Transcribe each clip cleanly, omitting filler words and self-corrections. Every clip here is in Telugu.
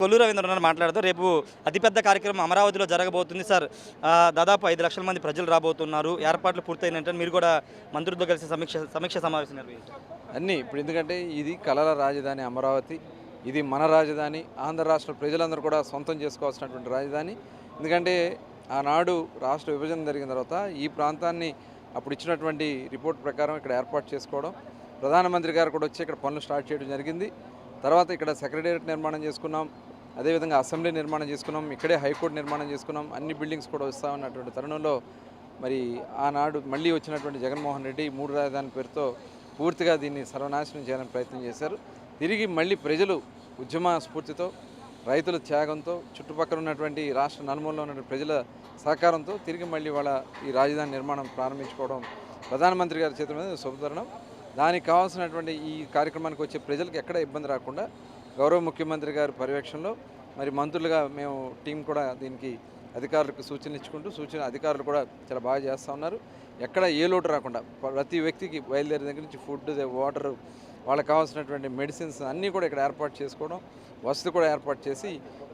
కొల్లు రవీంద్రనాథ్ మాట్లాడుతూ రేపు అతిపెద్ద కార్యక్రమం అమరావతిలో జరగబోతుంది సార్. దాదాపు 5 లక్షల మంది ప్రజలు రాబోతున్నారు. ఏర్పాట్లు పూర్తయినంటే మీరు కూడా మంత్రులతో కలిసి సమీక్ష సమావేశం నిర్వహించారు. అన్నీ ఇప్పుడు ఎందుకంటే ఇది కళల రాజధాని అమరావతి, ఇది మన రాజధాని, ఆంధ్ర రాష్ట్ర ప్రజలందరూ కూడా సొంతం చేసుకోవాల్సినటువంటి రాజధాని. ఎందుకంటే ఆనాడు రాష్ట్ర విభజన జరిగిన తర్వాత ఈ ప్రాంతాన్ని అప్పుడు ఇచ్చినటువంటి రిపోర్ట్ ప్రకారం ఇక్కడ ఏర్పాటు చేసుకోవడం, ప్రధానమంత్రి గారు కూడా వచ్చి ఇక్కడ పనులు స్టార్ట్ చేయడం జరిగింది. తర్వాత ఇక్కడ సెక్రటేరియట్ నిర్మాణం చేసుకున్నాం, అదేవిధంగా అసెంబ్లీ నిర్మాణం చేసుకున్నాం, ఇక్కడే హైకోర్టు నిర్మాణం చేసుకున్నాం, అన్ని బిల్డింగ్స్ కూడా వస్తామన్నటువంటి తరుణంలో మరి ఆనాడు మళ్ళీ వచ్చినటువంటి జగన్మోహన్ రెడ్డి 3 రాజధాని పేరుతో పూర్తిగా దీన్ని సర్వనాశనం చేయాలని ప్రయత్నం చేశారు. తిరిగి మళ్ళీ ప్రజలు ఉద్యమ స్ఫూర్తితో, రైతుల త్యాగంతో, చుట్టుపక్కల ఉన్నటువంటి రాష్ట్ర నలుమూలలో ఉన్నటువంటి ప్రజల సహకారంతో తిరిగి మళ్ళీ వాళ్ళ ఈ రాజధాని నిర్మాణం ప్రారంభించుకోవడం ప్రధానమంత్రి గారి చేతుల మీద శుభతరుణం. దానికి కావాల్సినటువంటి ఈ కార్యక్రమానికి వచ్చే ప్రజలకు ఎక్కడ ఇబ్బంది రాకుండా గౌరవ ముఖ్యమంత్రి గారి పర్యవేక్షణలో మరి మంత్రులుగా మేము టీం కూడా దీనికి అధికారులకు సూచనలు ఇచ్చుకుంటూ అధికారులు కూడా చాలా బాగా చేస్తూ ఉన్నారు. ఎక్కడ ఏ లోటు రాకుండా ప్రతి వ్యక్తికి బయలుదేరే దగ్గర నుంచి ఫుడ్, వాటర్, వాళ్ళకి కావాల్సినటువంటి మెడిసిన్స్ అన్నీ కూడా ఇక్కడ ఏర్పాటు చేసుకోవడం, వసతి కూడా ఏర్పాటు చేసి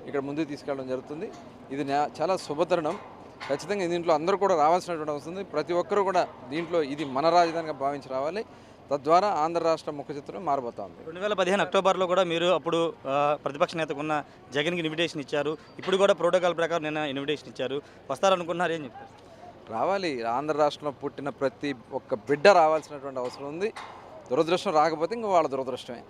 ఇక్కడ ముందుకు తీసుకెళ్ళడం జరుగుతుంది. ఇది చాలా శుభతరుణం. ఖచ్చితంగా దీంట్లో అందరూ కూడా రావాల్సినటువంటి అవసరం ఉంది. ప్రతి ఒక్కరూ కూడా దీంట్లో ఇది మన రాజధానిగా భావించి రావాలి. తద్వారా ఆంధ్ర రాష్ట్ర ముఖ చిత్రం మారబోతా ఉంది. 2015 అక్టోబర్లో కూడా మీరు అప్పుడు ప్రతిపక్ష నేతకు ఉన్న జగన్కి ఇన్విటేషన్ ఇచ్చారు. ఇప్పుడు కూడా ప్రోటోకాల్ ప్రకారం నిన్న ఇన్విటేషన్ ఇచ్చారు. వస్తారనుకున్నారు, ఏం చెప్తారు? రావాలి. ఆంధ్ర రాష్ట్రంలో పుట్టిన ప్రతి ఒక్క బిడ్డ రావాల్సినటువంటి అవసరం ఉంది. దురదృష్టం రాకపోతే ఇంకా వాళ్ళ దురదృష్టమే.